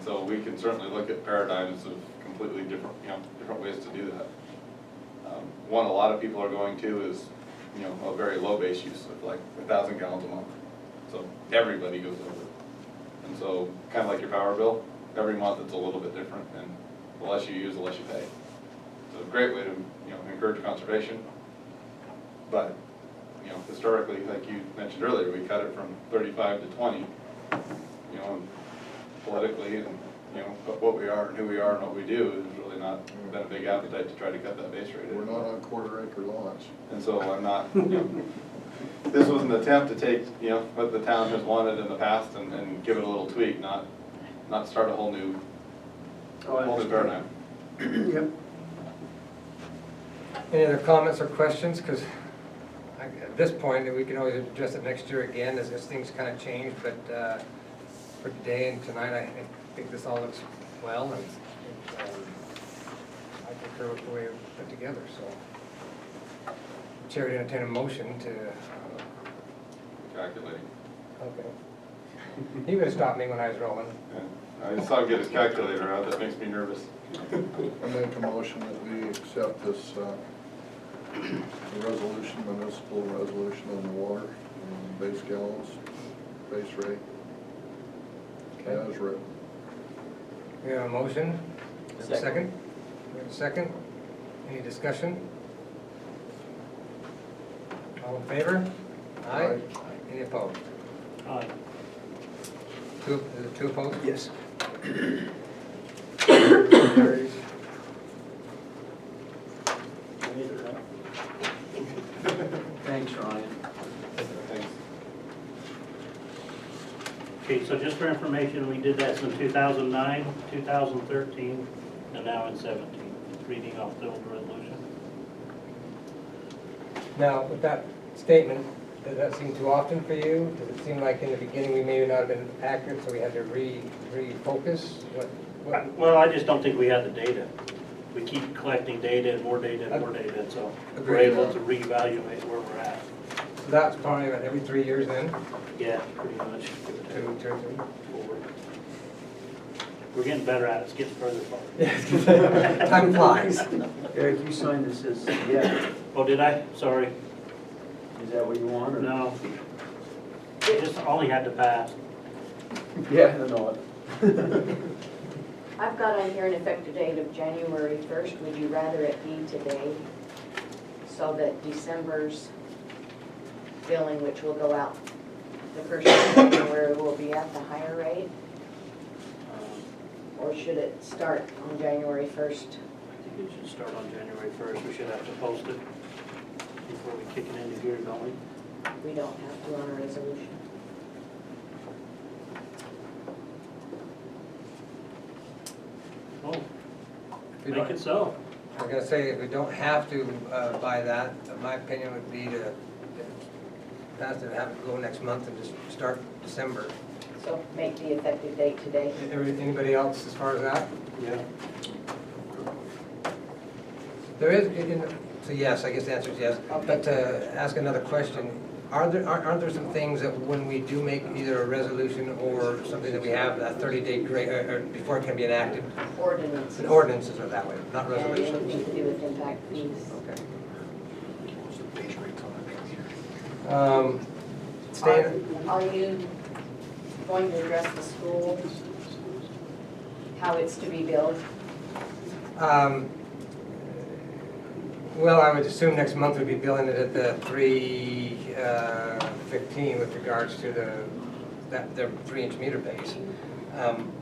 so we can certainly look at paradigms of completely different, different ways to do that. One a lot of people are going to is, a very low base use of like 1,000 gallons a month. So everybody goes over. And so kind of like your power bill, every month it's a little bit different, and the less you use, the less you pay. So a great way to, encourage conservation. But, historically, like you mentioned earlier, we cut it from 35 to 20, and politically, and, what we are and who we are and what we do, there's really not been a big appetite to try to cut that base rate. We're not on quarter-acre lots. And so I'm not, this was an attempt to take, what the town has wanted in the past and give it a little tweak, not start a whole new paradigm. Yep. Any other comments or questions? Because at this point, we can always address it next year again as things kind of change, but for today and tonight, I think this all looks well, and I concur with the way it was put together, so. Chair would entertain a motion to, Calculating. okay. He would have stopped me when I was rolling. Yeah. I saw him get his calculator out, that makes me nervous. I make a motion that we accept this resolution, municipal resolution on the water, base gallons, base rate, as written. We have a motion. We have a second. We have a second. Any discussion? All in favor? Aye. Any opposed? Aye. Is it two opposed? Yes. Carries. Thanks, Ryan. Thanks. Okay, so just for information, we did that in 2009, 2013, and now in 17, reading off the old resolution. Now, with that statement, does that seem too often for you? Does it seem like in the beginning we maybe not have been accurate, so we had to refocus? What? Well, I just don't think we had the data. We keep collecting data and more data and more data, so we're Agreed. able to reevaluate where we're at. So that's probably about every 3 years then? Yeah, pretty much. Two or three? Forward. We're getting better at it, it's getting further apart. Yes, time flies. Eric, you signed this as, yeah, Oh, did I? Sorry. is that what you want, or? No. It just only had to pass. Yeah, I know it. I've got on here an effective date of January 1st. Would you rather it be today so that December's billing, which will go out the first of January, will be at the higher rate? Or should it start on January 1st? I think it should start on January 1st. We should have to post it before we kick it into gear, don't we? We don't have to on a resolution. Oh, We make don't- it so. I was gonna say, if we don't have to buy that, my opinion would be to pass it, have it go next month and just start December. So make the effective date today. Anybody else as far as that? Yeah. There is, so yes, I guess the answer is yes. But to ask another question, aren't there some things that when we do make either a resolution or something that we have that 30-day grace, or before it can be enacted, Ordinance. and ordinances are that way, not And anything resolutions? to do with impact fees. Okay. Staying, Are you going to address the school, how it's to be billed? well, I would assume next month we'd be billing it at the 315 with regards to their 3-inch meter base.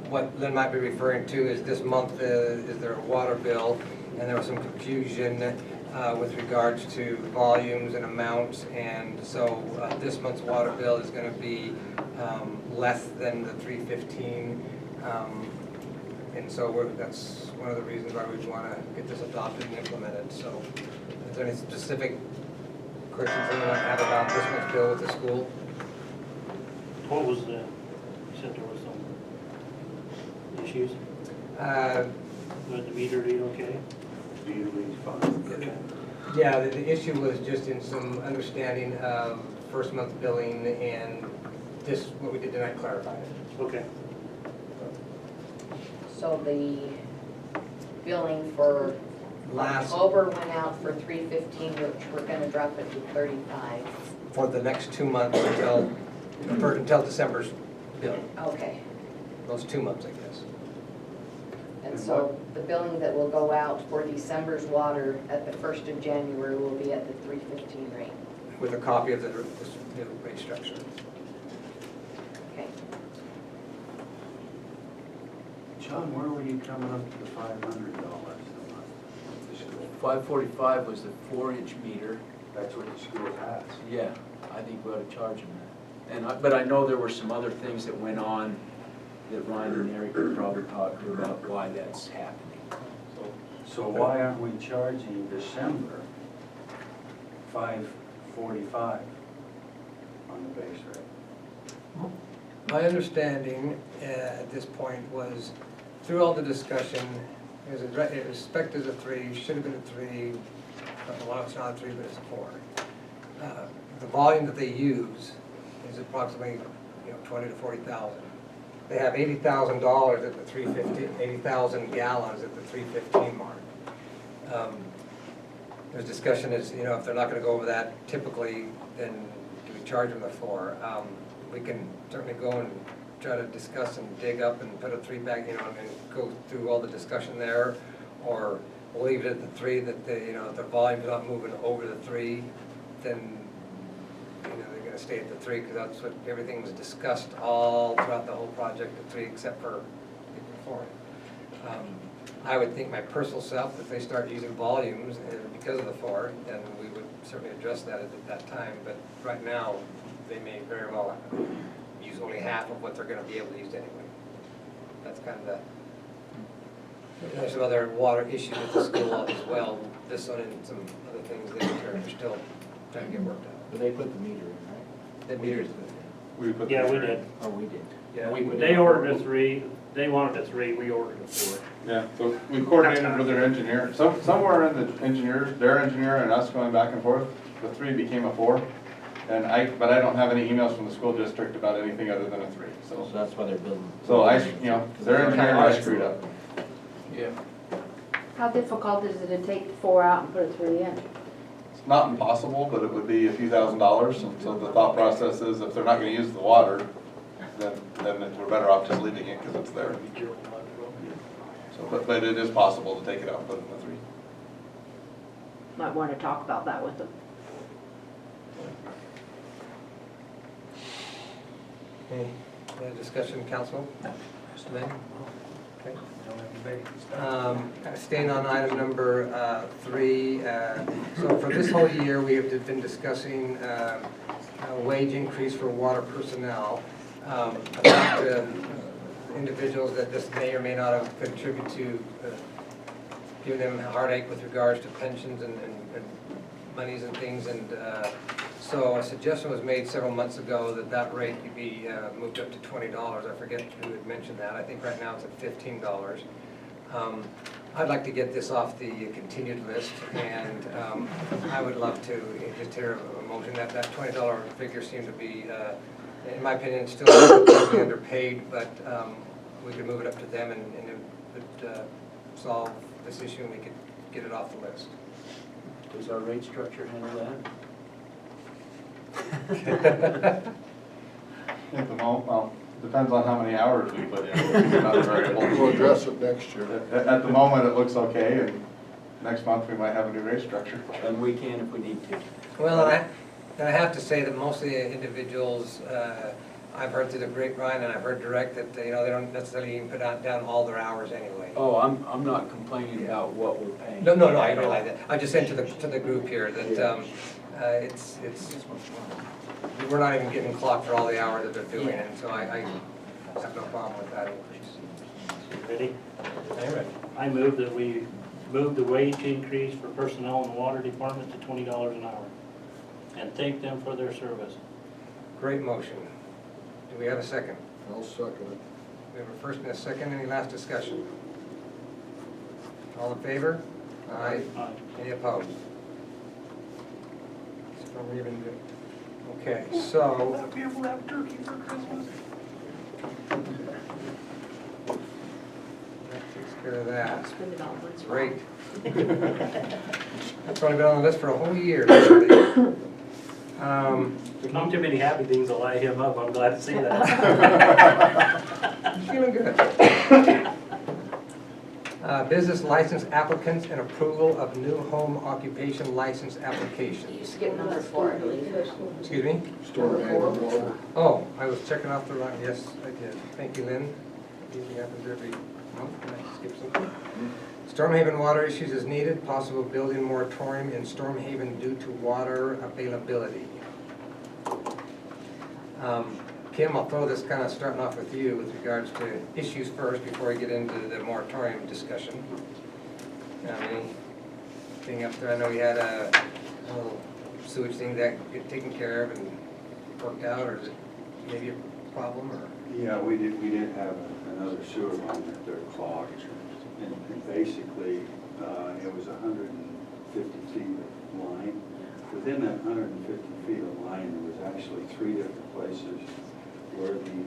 What Lynn might be referring to is this month is their water bill, and there was some confusion with regards to volumes and amounts, and so this month's water bill is going to be less than the 315, and so that's one of the reasons why we want to get this adopted and implemented. So, is there any specific questions anyone might have about this month's bill with the school? What was the, you said there was some issues? Was the meter read okay? Meter read's fine. Okay. Yeah, the issue was just in some understanding of first month billing, and this, what we did tonight clarified it. Okay. So the billing for Last, October went out for $315, which we're gonna drop it to $35. for the next 2 months until December's bill, Okay. those 2 months, I guess. And so the billing that will go out for December's water at the 1st of January will be at the $315 rate. With a copy of the new rate structure. Okay. John, where were you coming up to the $500 a month? 545 was the 4-inch meter. That's what the school has. Yeah, I think we ought to charge them that. But I know there were some other things that went on that Ryan and Eric could probably talk to about why that's happening. So why aren't we charging December $545 on the base rate? My understanding at this point was, through all the discussion, it was spec'd as a 3, should have been a 3, but well, it's not a 3, but it's a 4. The volume that they use is approximately, 20 to 40,000. They have $80,000 at the 315, 80,000 gallons at the 315 mark. There's discussion is, if they're not gonna go over that typically, then do we charge them the 4? We can certainly go and try to discuss and dig up and put a 3 back, and go through all the discussion there, or we'll leave it at the 3, that if the volume's not moving over the 3, then, they're gonna stay at the 3, because that's what, everything was discussed all throughout the whole project, the 3, except for the 4. I would think my personal self, if they start using volumes because of the 4, then we would certainly address that at that time, but right now, they may very well use only half of what they're gonna be able to use anyway. That's kind of there's some other water issues at the school as well, this one and some other things that are still trying to get worked out. But they put the meter in, right? The meters, We put the Yeah, we three. did. Oh, we did. yeah, We put They it- ordered a 3, they wanted a 3, we ordered a 4. Yeah, so we coordinated with their engineer, somewhere in the engineers, their engineer and us going back and forth, the 3 became a 4. And but I don't have any emails from the school district about anything other than a 3, So so. that's why they're building. So their engineer and I screwed up. Yeah. How difficult is it to take 4 out and put a 3 in? It's not impossible, but it would be a few $1,000s, and so the thought process is if they're not gonna use the water, then we're better off just leaving it because it's there. So, but it is possible to take it out and put it in the 3. Might want to talk about that with them. Okay, discussion, council? Mr. Manning? Okay. Staying on item number 3, so for this whole year, we have been discussing a wage increase for water personnel. About individuals that this may or may not have contributed to giving them a heartache with regards to pensions and monies and things, and so a suggestion was made several months ago that rate could be moved up to $20. I forget who had mentioned that. I think right now it's at $15. I'd like to get this off the continued list, and I would love to just hear a motion that $20 figure seemed to be, in my opinion, still totally underpaid, but we could move it up to them, and it would solve this issue, and we could get it off the list. Does our rate structure handle that? At the moment, well, depends on how many hours we put in. It's not a variable. We'll address it next year. At the moment, it looks okay, and next month we might have a new rate structure. And we can if we need to. Well, and I have to say that most of the individuals, I've heard through the grapevine, and I've heard direct, that they don't necessarily even put down all their hours anyway. Oh, I'm not complaining about what we're paying. No, I realize that. I'm just saying to the group here that it's, we're not even getting clocked for all the hours that they're doing, and so I have no problem with that increase. Ready? All right. I move that we move the wage increase for personnel in the water department to $20 an hour and thank them for their service. Great motion. Do we have a second? I'll second it. We have a first and a second. Any last discussion? All in favor? Aye. Aye. Any opposed? So we're even good. Okay, so. Be able to have turkey for Christmas. care of that. Spend it all at once. Great. That's probably been on the list for a whole year. Actually. There's not too many happy things to light him up, I'm glad to see that. Feeling good. Business license applicants and approval of new home occupation license You applications. skip number 4, I believe. Excuse me? Storm Haven water. Oh, I was checking off the line. Yes, I did. Thank you, Lynn. Usually happens every month. Can I skip something? Stormhaven water issues is needed. Possible building moratorium in Stormhaven due to water availability. Kim, I'll throw this kind of starting off with you with regards to issues first before we get into the moratorium discussion. Anything up there? I know we had a little sewage thing that get taken care of and worked out, or is it maybe a problem, or? Yeah, we did have another sewer line that they're clogged. And basically, it was 150 feet of line. Within that 150 feet of line, there was actually 3 different places where the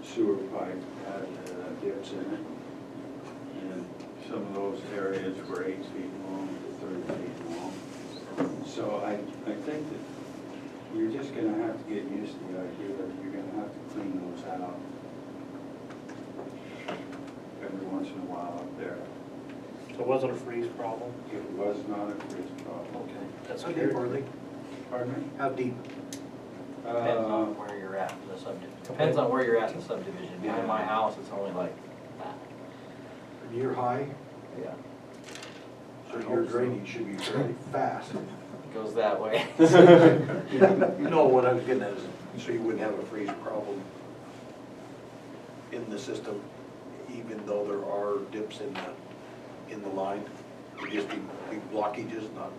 sewer pipe had dips in it. And some of those areas were 8 feet long to 30 feet long. So I think that you're just gonna have to get used to the idea that you're gonna have to clean those out every once in a while up there. So it wasn't a freeze problem? It was not a freeze problem. Okay. That's How good. deep are they? Pardon me? How deep? Depends on where you're at in the subdivision. Depends on where you're at in the subdivision. Behind my house, it's only like that. You're high, Yeah. so your drainage should be fairly fast. It goes that way. No, what I was getting at is, so you wouldn't have a freeze problem in the system, even though there are dips in the line? It'd just be big blockages, not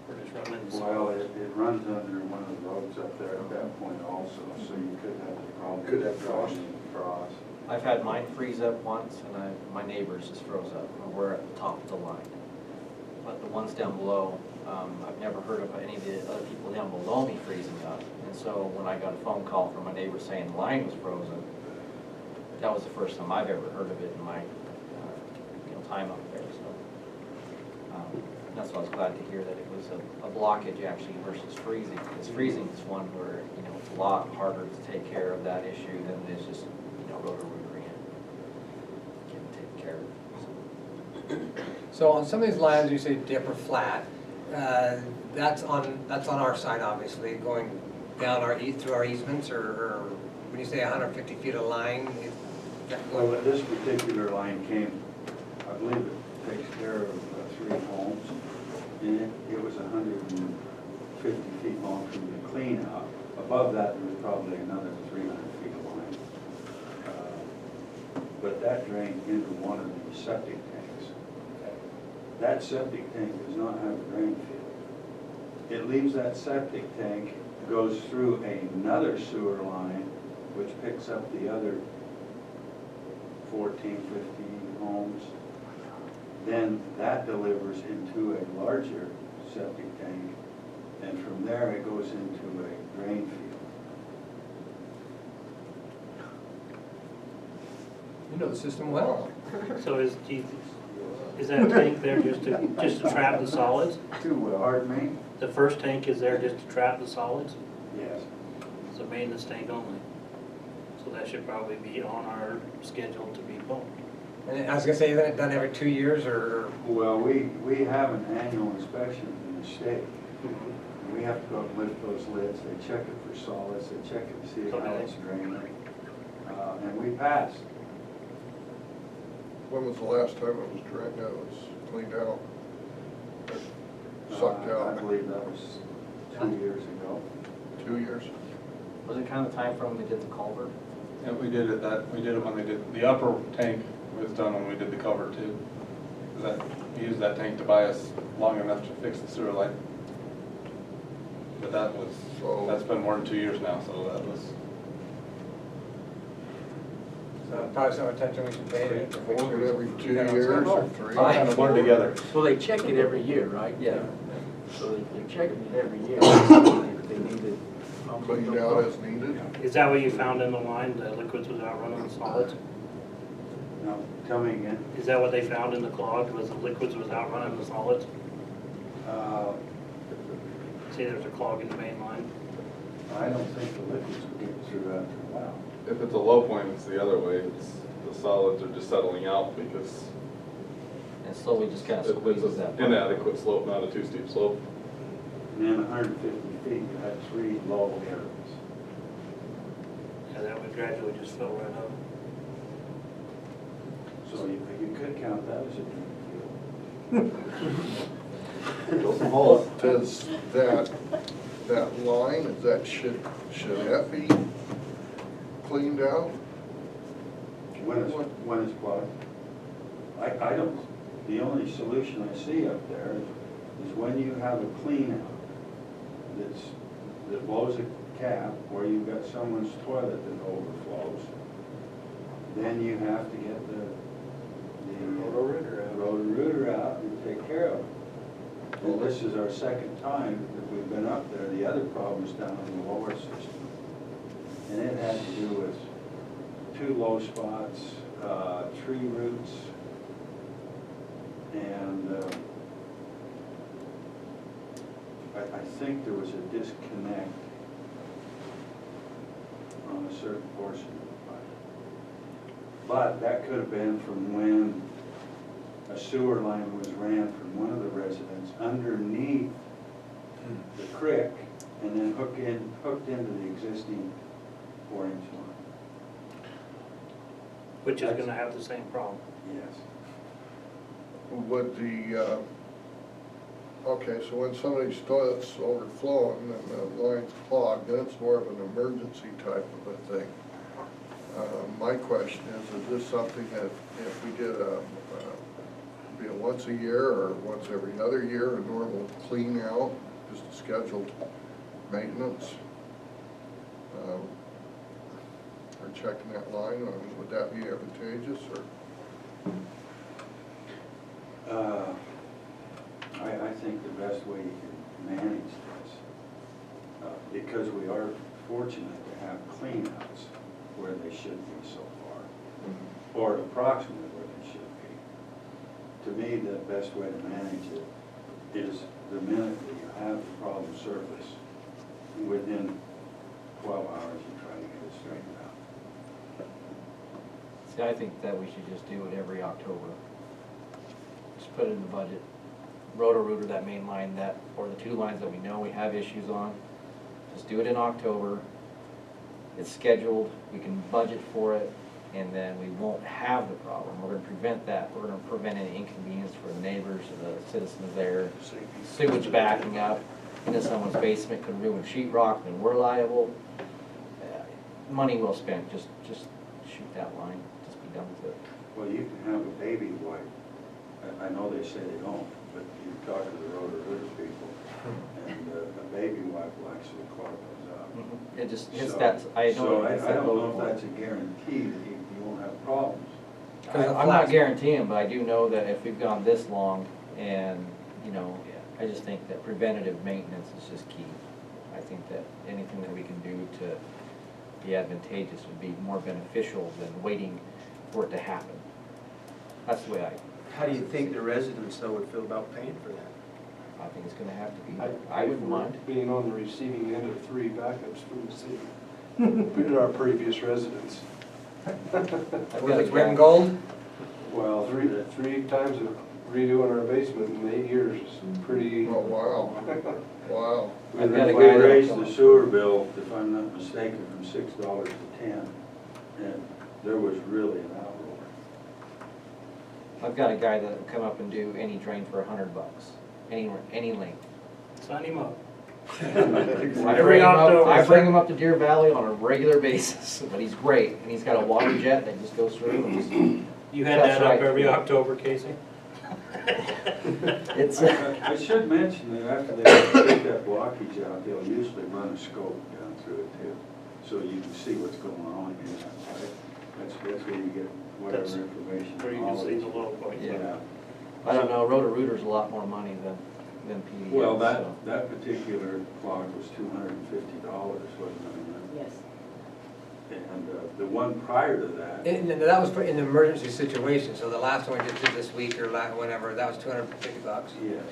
We're just running Well, it runs under one of the roads up there at that point also, so you could have the problem. Could have frost. Frost. I've had mine freeze up once, and my neighbor's just froze up. We're at the top of the line. But the ones down below, I've never heard of any of the other people down below me freezing up. And so when I got a phone call from my neighbor saying the line was frozen, that was the first time I've ever heard of it in my time up there. So that's why I was glad to hear that it was a blockage actually versus freezing. Because freezing is one where it's a lot harder to take care of that issue than it is just rotor-rooter in, getting taken care of. So on some of these lines, you say dip or flat, that's on our side, obviously, going down through our easements, or when you say 150 feet of line, is that Well, going? this particular line came, I believe it takes care of 3 homes, and it was 150 feet long from the clean out. Above that, there was probably another 300 feet of line. But that drained into one of the septic tanks. That septic tank does not have a drain field. It leaves that septic tank, goes through another sewer line, which picks up the other 14, 15 homes. Then that delivers into a larger septic tank, and from there it goes into a drain field. You know the system well. So is that tank there just to trap the solids? Pardon me? The first tank is there just to trap the solids? Yes. It's a maintenance tank only. So that should probably be on our schedule to be pumped. And I was gonna say, isn't it done every 2 years, or? Well, we have an annual inspection from the state. We have to go and lift those lids, they check it for solids, they check it to see how it's draining, and we passed. When was the last time it was drained, it was cleaned out? Sucked I out? believe that was 2 years ago. 2 years? Was it kind of time from when they did the culvert? Yeah, we did it when they did, the upper tank was done when we did the cover too. We used that tank to buy us long enough to fix the sewer line. But that's been more than 2 years now, so that was. So probably some attention we should pay to it. Every 2 years or 3? Kind of blurred together. Well, they check it every year, right? Yeah. So they're checking it every year. They need it. Cleaned out as needed? Is that what you found in the line, the liquids without running the solids? Now, tell me again. Is that what they found in the clog, was the liquids was outrunning the solids? Uh, See, there's a clog in the main line. I don't think the liquids will get through after a while. If it's a low point, it's the other way. It's, the solids are just settling out because And slowly just kind of it's squeezes that. an inadequate slope, not a too steep slope. And then 150 feet, you had 3 low areas. And that would gradually just fill right up. So you could count that as a deep Well, does that line, is that, should that be cleaned out? When it's plugged. I don't, the only solution I see up there is when you have a clean out that blows a cap, or you've got someone's toilet that overflows, then you have to get the Roto-Rooter out and take care of it. Well, this is our second time that we've been up there. The other problem is down in the lower system. And it had to do with 2 low spots, tree roots, and I think there was a disconnect on a certain portion of the pipe. But that could have been from when a sewer line was ran from one of the residents underneath the creek and then hooked into the existing 4-inch line. Which is gonna have the same problem. Yes. Would the, okay, so when somebody's toilet's overflowing and the line's clogged, then it's more of an emergency type of a thing. My question is this something that if we did be a once a year or once every other year, a normal clean out, just a scheduled maintenance? Or checking that line, would that be advantageous, or? I think the best way you can manage this, because we are fortunate to have cleanouts where they should be so far, or approximately where they should be. To me, the best way to manage it is the minute that you have the problem surface, within 12 hours, you try to get it straightened out. See, I think that we should just do it every October. Just put it in the budget. Roto-Rooter, that main line, that, or the 2 lines that we know we have issues on, just do it in October. It's scheduled, we can budget for it, and then we won't have the problem. We're gonna prevent that. We're gonna prevent any inconvenience for the neighbors or the citizens there. Sewage backing up into someone's basement could ruin sheetrock, then we're liable. Money well spent, just shoot that line, just be done with it. Well, you can have a baby wipe. I know they say they don't, but you talk to the Roto-Rooter people, and a baby wipe will actually clog those up. It just hits So- that, I know. So it I hits that don't low know if point. that's a guarantee that you won't have problems. I'm not guaranteeing, but I do know that if we've gone this long and, you know, I just think that preventative maintenance is just key. I think that anything that we can do to be advantageous would be more beneficial than waiting for it to happen. That's the way How do you think the residents though would feel about paying for that? I think it's gonna have to be. I wouldn't mind. Being on the receiving end of 3 backups from the city, in our previous residents. I've got a Was it written guy- gold? Well, three times of redoing our basement in 8 years is pretty. Oh, wow, wow. I've got a We guy that'll raised come the up. sewer bill, if I'm not mistaken, from $6 to 10, and there was really an outroar. I've got a guy that'll come up and do any drain for $100, any length. Sign him up. I bring him up to Deer Valley on a regular basis, but he's great, and he's got a water jet that just goes through and just, You had That's that up right. every October, Casey? it's, I should mention that after they take that blockage out, they'll usually run a scope down through it too, so you can see what's going on in that pipe. That's where you get whatever That's information. Where you can see the low point. Yeah. I don't know, Roto-Rooter's a lot more money than PD. Well, so. that particular clock was $250, wasn't it? Yes. And the one prior to that, And that was for in an emergency situation, so the last one we just did this week or whenever, that was $250. yes,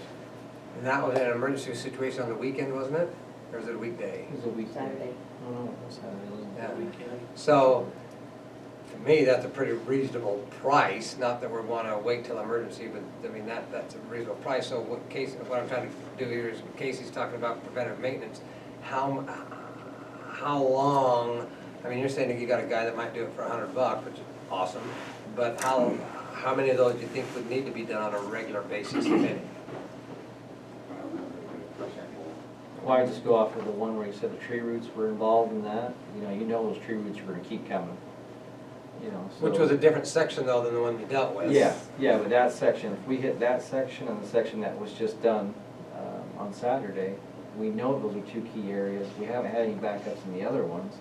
And that was in an emergency situation on the weekend, wasn't it? Or was it a weekday? It was a weekday. Saturday. No, it was Saturday, wasn't it? Yeah. Weekend. So, to me, that's a pretty reasonable price, not that we wanna wait till emergency, but, I mean, that's a reasonable price. So what I'm trying to do here is, Casey's talking about preventive maintenance, how long, I mean, you're saying that you got a guy that might do it for $100, which is awesome, but how many of those do you think would need to be done on a regular basis, if any? Why just go off of the one where you said the tree roots were involved in that? You know those tree roots are gonna keep coming, so. Which was a different section though than the one we dealt with. Yeah, but that section, if we hit that section and the section that was just done on Saturday, we know those are two key areas. We haven't had any backups in the other ones.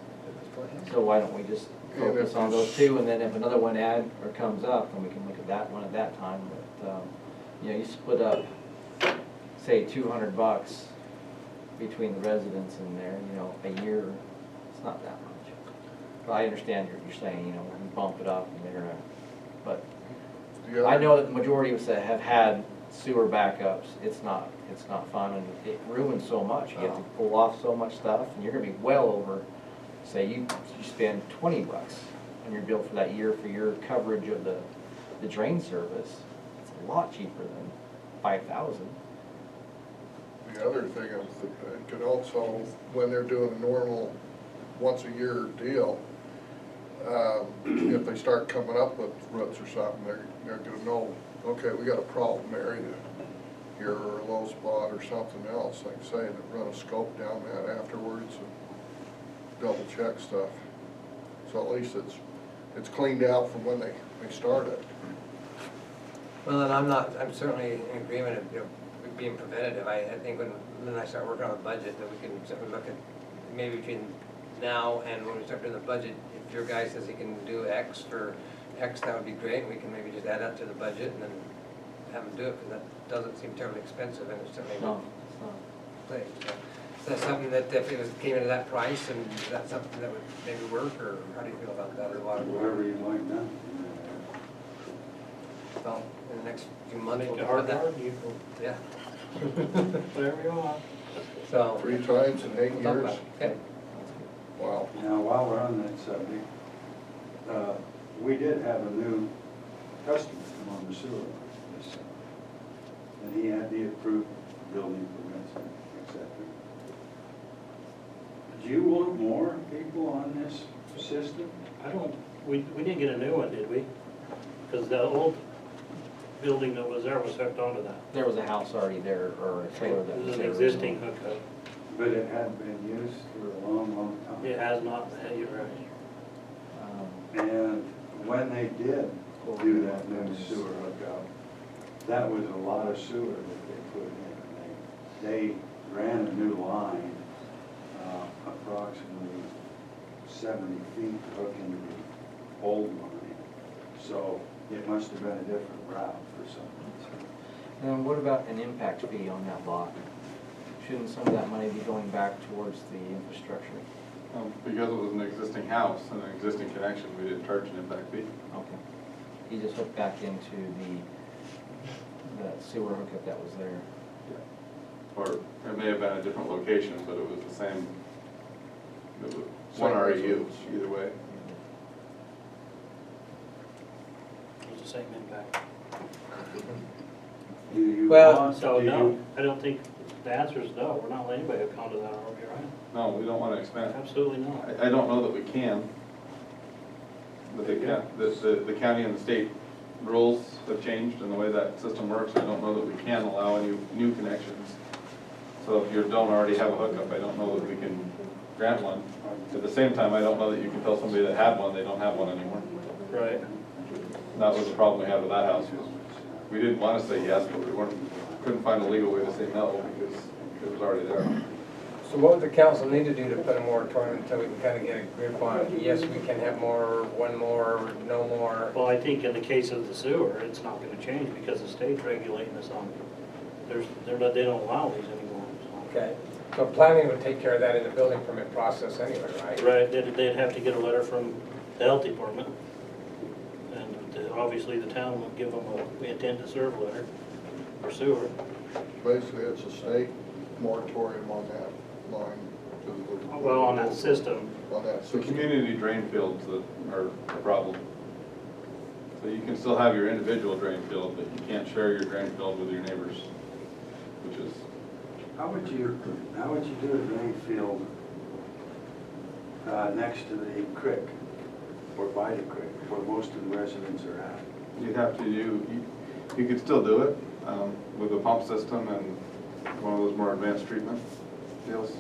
So why don't we just focus on those two, and then if another one comes up, then we can look at that one at that time. But, you split up, say, $200 between the residents in there, a year, it's not that much. But I understand what you're saying, we bump it up and they're gonna, but The I other- know that the majority of us that have had sewer backups, it's not fun, and it ruins so much. You have to pull off so much stuff, and you're gonna be well over, say you spend $20 on your bill for that year for your coverage of the drain service. It's a lot cheaper than $5,000. The other thing is that it could also, when they're doing a normal once-a-year deal, if they start coming up with roots or something, they're gonna know, okay, we got a problem area here, or a low spot or something else, like say, and run a scope down that afterwards and double check stuff. So at least it's cleaned out from when they started. Well, and I'm certainly in agreement of, with being preventative. I think when Lynn and I start working on the budget, that we can certainly look at, maybe between now and when we start doing the budget, if your guy says he can do X for X, that would be great, and we can maybe just add up to the budget and then have him do it, because that doesn't seem terribly expensive, and it's certainly No, it's not. thing. So, is that something that if it came into that price, and is that something that would maybe work, or how do you feel about that as a water? whatever you like done. Well, in the next few months, Make we'll it put that. hard, you Yeah, whatever you want. so. 3 times in 8 we'll talk years? about it. Okay. Wow. Now, while we're on that subject, we did have a new customer come on the sewer line this summer. And he had the approved building permits, et cetera. Do you want more people on this system? We didn't get a new one, did we? Because the old building that was there was hooked onto that. There was a house already there, or a trailer that It was was an there. existing hookup. But it hadn't been used for a long, long time. It has not, you're right. And when they did do that new sewer hookup, that was a lot of sewer that they put in. They ran a new line, approximately 70 feet to hook into the old line. So it must have been a different route for some reason. And what about an impact fee on that lot? Shouldn't some of that money be going back towards the infrastructure? Because it was an existing house and an existing connection, we didn't charge an impact fee. Okay. He just hooked back into the sewer hookup that was there. Or it may have been a different location, but it was the same, it was one Same REU, residence. either way. It was the same impact. Do you Well, want, So do no, you, I don't think, the answer is no, we're not letting anybody hook onto that RV, right? No, we don't want to expand. Absolutely not. I don't know that we can. But the county and the state rules have changed in the way that system works. I don't know that we can allow any new connections. So if you don't already have a hookup, I don't know that we can grant one. At the same time, I don't know that you can tell somebody that had one, they don't have one anymore. Right. And that was the problem we had with that house. We didn't want to say yes, but we couldn't find a legal way to say no because it was already there. So what would the council need to do to put a moratorium until we can kind of get a grip on, yes, we can have more, one more, no more? Well, I think in the case of the sewer, it's not gonna change because the state's regulating this on, they don't allow these anymore, so. Okay, So planning would take care of that in the building permit process anyway, right? Right, they'd have to get a letter from the health department. And obviously the town would give them a, we intend to serve letter for sewer. Basically, it's a state moratorium on that line. to the- Well, on that system, On that The system. community drain fields that are a problem. So you can still have your individual drain field, but you can't share your drain field with your neighbors, which is, How would you do a drain field next to the creek or by the creek where most of the residents are at? you'd have to you could still do it with a pump system and one of those more advanced treatment deals.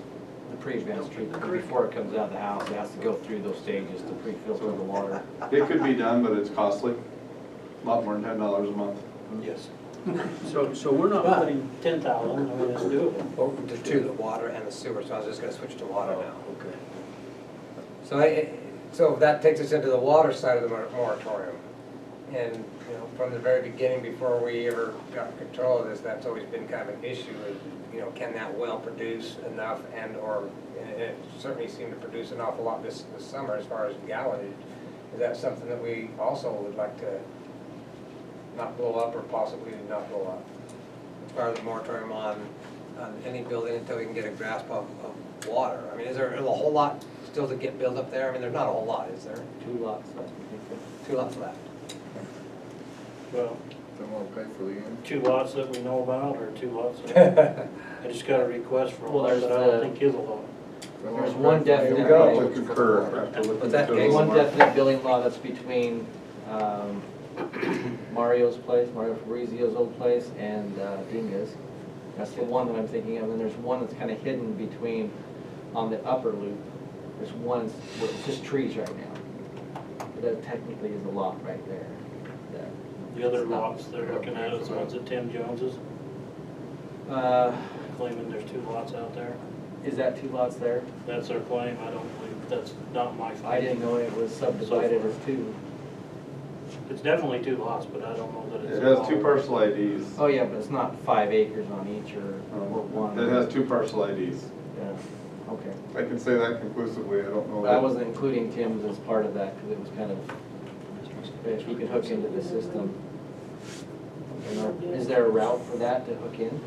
The pre-advanced treatment, before it comes out of the house, it has to go through those stages to pre-filter the water. It could be done, but it's costly, a lot more than $10 a month. yes. So we're not But putting, 10,000, I mean, it's doable. Or the two, the water and the sewer, so I was just gonna switch to water now. okay. So that takes us into the water side of the moratorium. And, you know, from the very beginning, before we ever got control of this, that's always been kind of an issue, is, you know, can that well produce enough and it certainly seemed to produce an awful lot this summer as far as gallonage. Is that something that we also would like to not blow up or possibly not blow up? As far as the moratorium on any building until we can get a grasp of water. I mean, is there a whole lot still to get built up there? I mean, there's not a whole lot, is there? 2 lots left. 2 lots left. Well, They want to pay for the end. 2 lots that we know about, or 2 lots that, I just got a request for Well, one, there's but I don't the- think is a lot. They There's wanna one pay for the definite- end. You've got They to want concur water. after looking What's that, into Dave? it One more. definite building lot that's between Mario's place, Mario Fabrizio's old place, and Dinga's. That's the one that I'm thinking of, and there's one that's kind of hidden between, on the upper loop. There's one where it's just trees right now. But that technically is a lot right there. that- The other it's not- lots they're looking at is the ones at Tim Jones's, Uh, claiming there's 2 lots out there. Is that 2 lots there? That's their claim, I don't believe, that's not my I finding. didn't know it was subdivided as 2. It's definitely 2 lots, but I don't know that it's. It has 2 parcel IDs. Oh, yeah, but it's not 5 acres on each or one. It has 2 parcel IDs. Yeah, okay. I can say that conclusively, I don't know. I wasn't including Tim's as part of that because it was kind of, if you could hook into the system. You know, is there a route for that to hook in?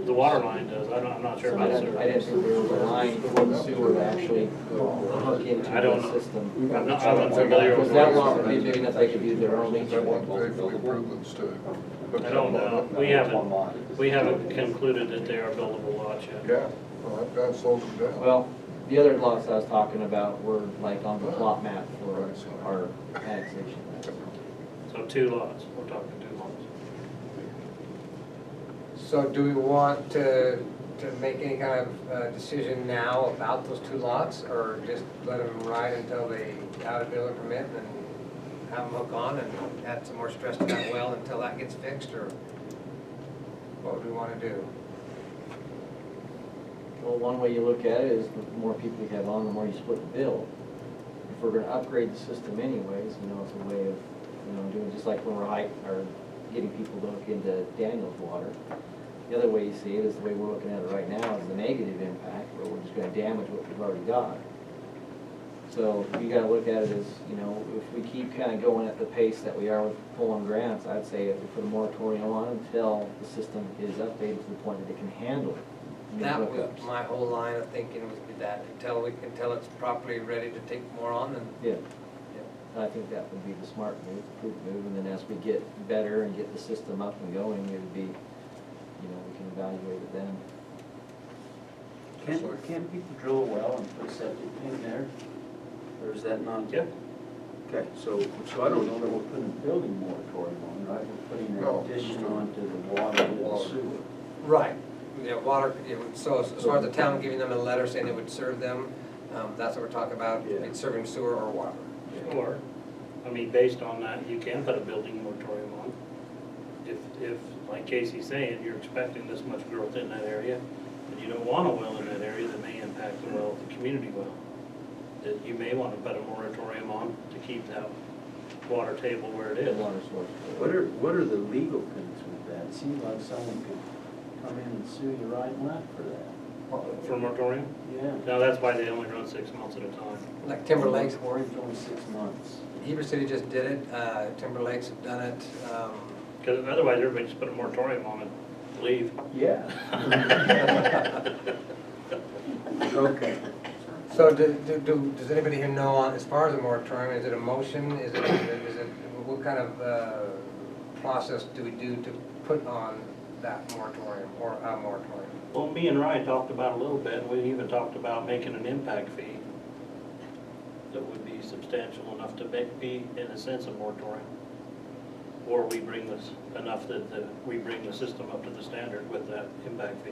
The water line does, I'm not sure I about didn't sewer. think there was a line for the sewer to actually hook into I don't the know. system. I'm not familiar with Because that lot would be big enough they could use their own leach They want field. to pay for the improvements to. I don't know, we haven't concluded that they are buildable lots yet. Yeah, well, that guy sold them down. Well, the other lots I was talking about were like on the plot map for our annexation. So 2 lots, we're talking 2 lots. So do we want to make any kind of decision now about those 2 lots, or just let them ride until they out of building permit and have them hook on and add some more stress to that well until that gets fixed, or what do we want to do? Well, one way you look at it is the more people you have on, the more you split the bill. If we're gonna upgrade the system anyways, you know, it's a way of, you know, doing just like when we're or getting people to hook into Daniel's water. The other way you see it is the way we're looking at it right now is the negative impact, where we're just gonna damage what we've already got. So you gotta look at it as, you know, if we keep kind of going at the pace that we are with pulling grants, I'd say if we put a moratorium on until the system is updated to the point that it can handle new That was hookups. my whole line of thinking, was that until it's properly ready to take more on, then. Yeah. I think that would be the smart move, prudent move, and then as we get better and get the system up and going, it would be, you know, we can evaluate it then. Can't people drill a well and put a septic in there? Or is that not? Yeah. Okay, so I don't know that we're putting a building moratorium on, right? We're putting No, an addition just a- onto the water and the sewer. Right, yeah, water, so as far as the town giving them a letter saying it would serve them, that's what we're talking about, Yeah. it's serving sewer or water. Or, I mean, based on that, you can put a building moratorium on. If, like Casey's saying, you're expecting this much growth in that area, and you don't want a well in that area that may impact the well, the community well, that you may want to put a moratorium on to keep that water table where it The is. water source. What are the legal things with that? It seems like someone could come in and sue you right and left for that. For a moratorium? Yeah. No, that's why they only run 6 months at a time. Like Timber Lakes, Moratorium's only 6 months. Heber City just did it, Timber Lakes have done it. Because otherwise, everybody just put a moratorium on it, leave. Yeah. Okay. So does anybody here know, as far as a moratorium, is it a motion, is it, what kind of process do we do to put on that moratorium, or a moratorium? Well, me and Ryan talked about it a little bit, and we even talked about making an impact fee that would be substantial enough to be, in a sense, a moratorium. Or we bring this, enough that we bring the system up to the standard with that impact fee.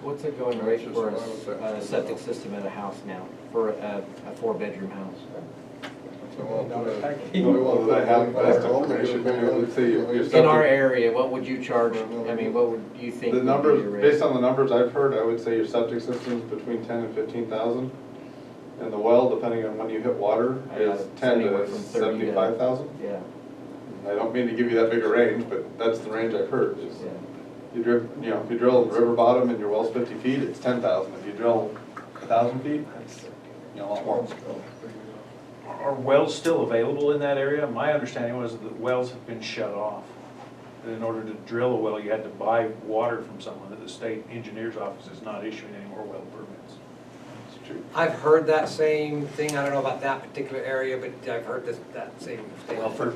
What's the going rate for a septic system at a house now, for a 4-bedroom house? So we'll do it. Well, I have best information, let's see, your In our septic, area, what would you charge, I mean, what would you think the would be numbers, your rate? based on the numbers I've heard, I would say your septic system's between 10 and 15,000. And the well, depending on when you hit water, is It's 10 anywhere to from 30 to- 75,000. Yeah, I don't mean to give you that big a range, but that's the range I've heard. Just- yeah. if you drill the river bottom and your well's 50 feet, it's 10,000. If you drill 1,000 feet, it's, a lot more. Are wells still available in that area? My understanding was that wells have been shut off. And in order to drill a well, you had to buy water from someone, that the state engineer's office is not issuing any more well permits. It's true. I've heard that same thing, I don't know about that particular area, but I've heard that same thing. Well, for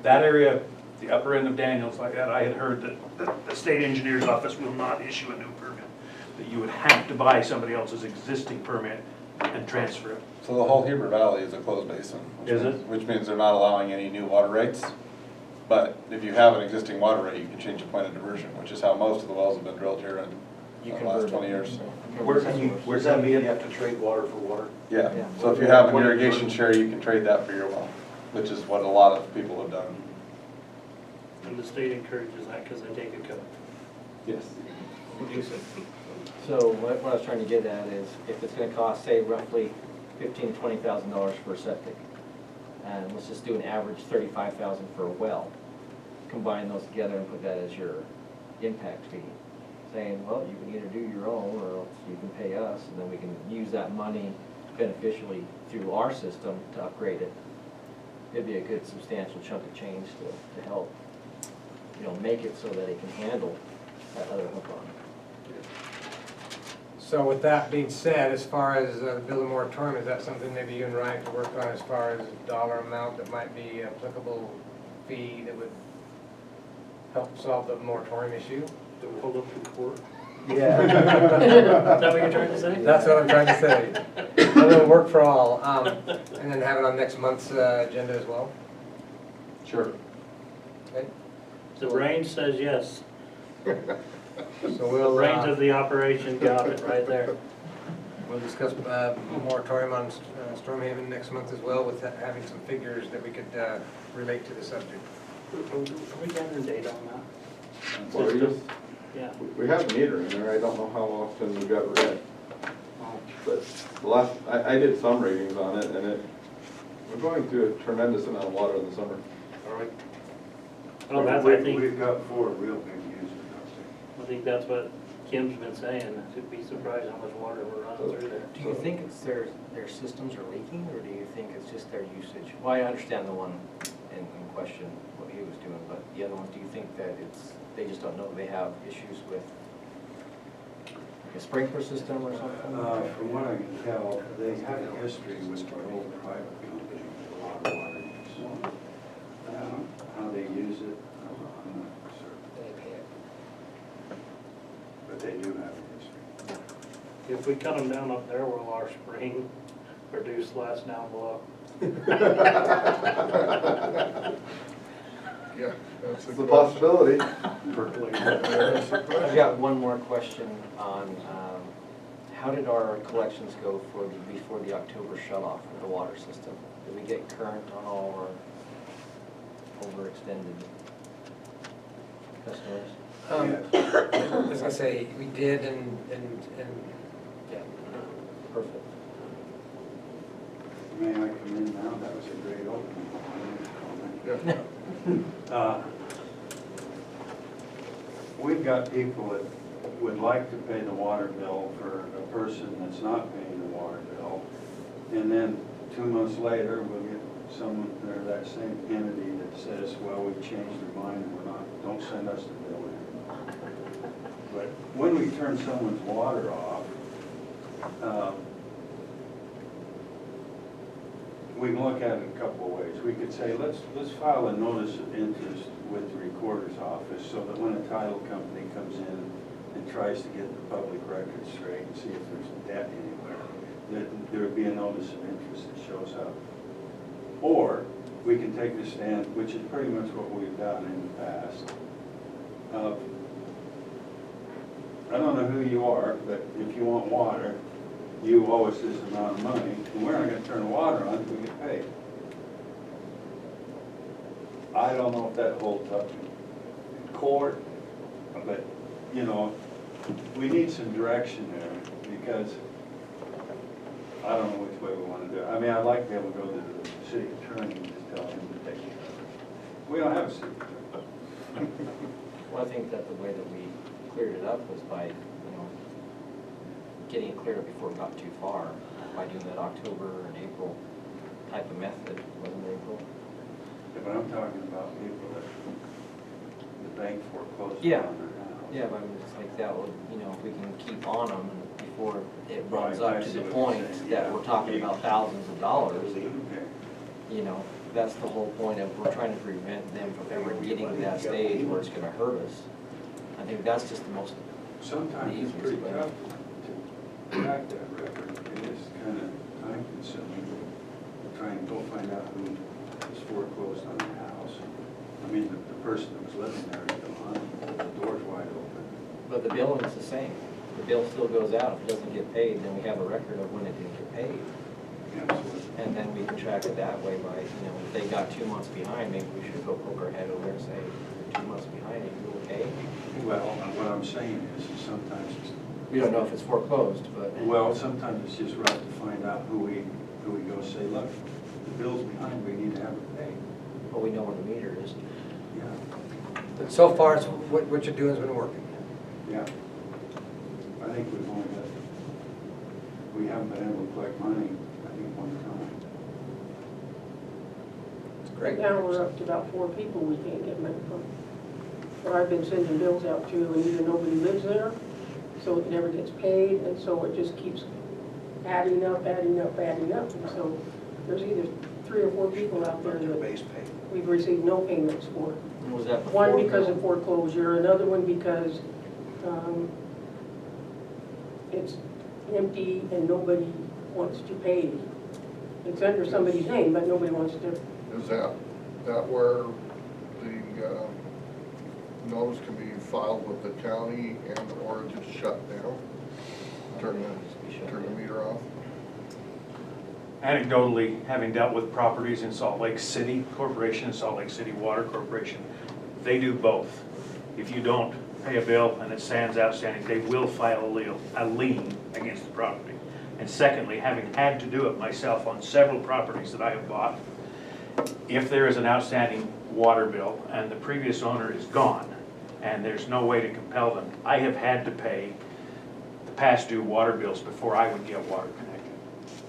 that area, the upper end of Daniels like that, I had heard that the state engineer's office will not issue a new permit. That you would have to buy somebody else's existing permit and transfer it. So the whole Heber Valley is a closed basin. Is it? Which means they're not allowing any new water rates. But if you have an existing water rate, you can change the point of diversion, which is how most of the wells have been drilled here in the last 20 years. Where's that mean you have to trade water for water? Yeah, Yeah. so if you have an irrigation share, you can trade that for your well, which is what a lot of people have done. And the state encourages that because they take a cut. Yes. So what I was trying to get at is, if it's gonna cost, say, roughly $15,000 to $20,000 for a septic, and let's just do an average $35,000 for a well, combine those together and put that as your impact fee, saying, well, you can either do your own, or else you can pay us, and then we can use that money beneficially through our system to upgrade it. It'd be a good substantial chunk of change to help, make it so that it can handle that other hook on. So with that being said, as far as building moratorium, is that something maybe you and Ryan could work on as far as dollar amount that might be applicable fee that would help solve the moratorium issue? Do we hold up in court? Yeah. Is that what you're trying to say? That's what I'm trying to say. A little work for all, and then have it on next month's agenda as well. Sure. Okay, The brain says yes. so The we'll, brains of the operation got it right there. we'll discuss moratorium on Stormhaven next month as well, with having some figures that we could relate to the subject. Are we gathering data on that? Well, we just, Yeah. we have a meter in there, I don't know how often we got read. Oh. But the last, I did some ratings on it, and we're going through a tremendous amount of water in the summer. All right. Oh, that's, I think, We've got 4 real big users I think that's what Kim's been saying. You'd be surprised how much water we're running through there. Do you think it's their systems are leaking, or do you think it's just their usage? Well, I understand the one in question, what he was doing, but the other ones, do you think that they just don't know they have issues with like a sprinkler system or something? From what I can tell, they have a history with the old private company, a lot of water use. How they use it, I'm not certain, but they do have a history. If we cut them down up there, will our spring produce less down below? Yeah, that's It's a possibility. I've got one more question on, how did our collections go before the October shut-off of the water system? Did we get current on all our overextended customers? I was gonna say, we did, and Yeah, perfect. May I come in now? That was a great opening. Yeah. We've got people that would like to pay the water bill for a person that's not paying the water bill. And then 2 months later, we'll get someone, or that same entity that says, well, we've changed our mind, and we're not, don't send us the bill anymore. But when we turn someone's water off, we can look at it a couple of ways. We could say, let's file a notice of interest with the recorder's office so that when a title company comes in and tries to get the public record straight and see if there's debt anywhere, that there would be a notice of interest that shows up. Or we can take the stand, which is pretty much what we've done in the past. I don't know who you are, but if you want water, you owe us this amount of money, and we're not gonna turn the water on until we get paid. I don't know if that holds up in court, but, you know, we need some direction there, because I don't know which way we wanna do it. I mean, I'd like to be able to go to the city attorney and just tell him to take care of it. We don't have a city attorney. Well, I think that the way that we cleared it up was by, getting it cleared up before it got too far, by doing that October and April type of method, wasn't it April? Yeah, but I'm talking about people that the bank foreclosed on Yeah. their house. Yeah, but I mean, it's like that would, if we can keep on them before it runs Right, up I to see the what you're point saying, that yeah. we're talking about thousands of dollars, Okay. that's the whole point of, we're trying to prevent them from ever getting to that stage where it's gonna hurt us. I think that's just the most, Sometimes it's easiest pretty way. tough to track that record. It is kind of time consuming to try and go find out who was foreclosed on the house. I mean, the person that was living there is gone, the door's wide open. but the billing is the same. The bill still goes out. If it doesn't get paid, then we have a record of when it didn't get paid. Yeah, so And then we can track it that way by, if they got 2 months behind, maybe we should go poke our head over and say, you're 2 months behind, are you okay? well, what I'm saying is sometimes it's, We don't know if it's foreclosed, but. well, sometimes it's just right to find out who we go say, look, the bill's behind, we need to have it paid. But we know where the meter is. Yeah, But so far, it's, what you're doing has been working. yeah. I think we've only got, we haven't been able to collect money, I think, one time. It's Right great. now, we're up to about 4 people we can't get money from. But I've been sending bills out to, and either nobody lives there, so it never gets paid, and so it just keeps adding up, adding up, adding up. And so there's either 3 or 4 people out there Their that base pay. we've received no payments for. Was that before? One because of foreclosure, another one because it's empty and nobody wants to pay. It's under somebody's name, but nobody wants to. Is that where the notice can be filed with the county and or just shut down? Turn the meter off? Anecdotally, having dealt with properties in Salt Lake City Corporation, Salt Lake City Water Corporation, they do both. If you don't pay a bill and it stands outstanding, they will file a lien against the property. And secondly, having had to do it myself on several properties that I have bought, if there is an outstanding water bill and the previous owner is gone and there's no way to compel them, I have had to pay the past due water bills before I would get water connected.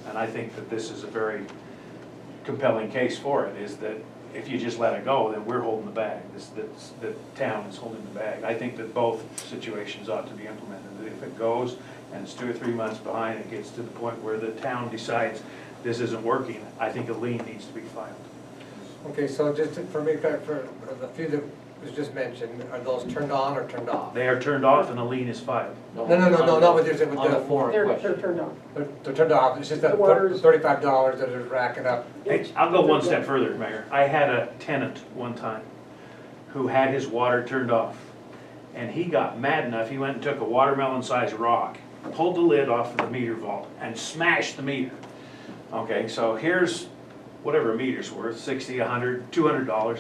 And I think that this is a very compelling case for it, is that if you just let it go, then we're holding the bag. The town is holding the bag. I think that both situations ought to be implemented. That if it goes and it's 2 or 3 months behind, it gets to the point where the town decides this isn't working, I think a lien needs to be filed. Okay, so just for me, for the few that was just mentioned, are those turned on or turned off? They are turned off and a lien is filed. No, not with this, with On the the, foreign They're question. turned on. they're turned off, it's just that The water's- $35 that is racking up. Hey, I'll go one step further, Mayor. I had a tenant one time who had his water turned off. And he got mad enough, he went and took a watermelon-sized rock, pulled the lid off of the meter vault, and smashed the meter. Okay, so here's whatever a meter's worth, $60, $100, $200.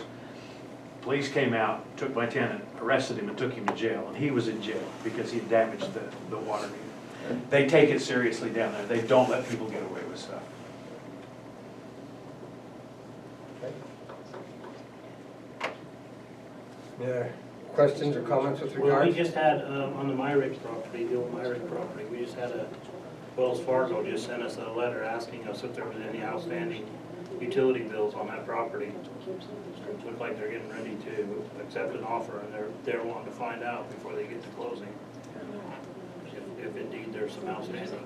Police came out, took my tenant, arrested him, and took him to jail. And he was in jail because he had damaged the water meter. They take it seriously down there. They don't let people get away with stuff. Yeah, questions or comments with Well, we regards? just had, on the Myrick property, the old Myrick property, we just had Wells Fargo just sent us a letter asking us if there was any outstanding utility bills on that property. Look like they're getting ready to accept an offer, and they're wanting to find out before they get to closing, if indeed there's some outstanding.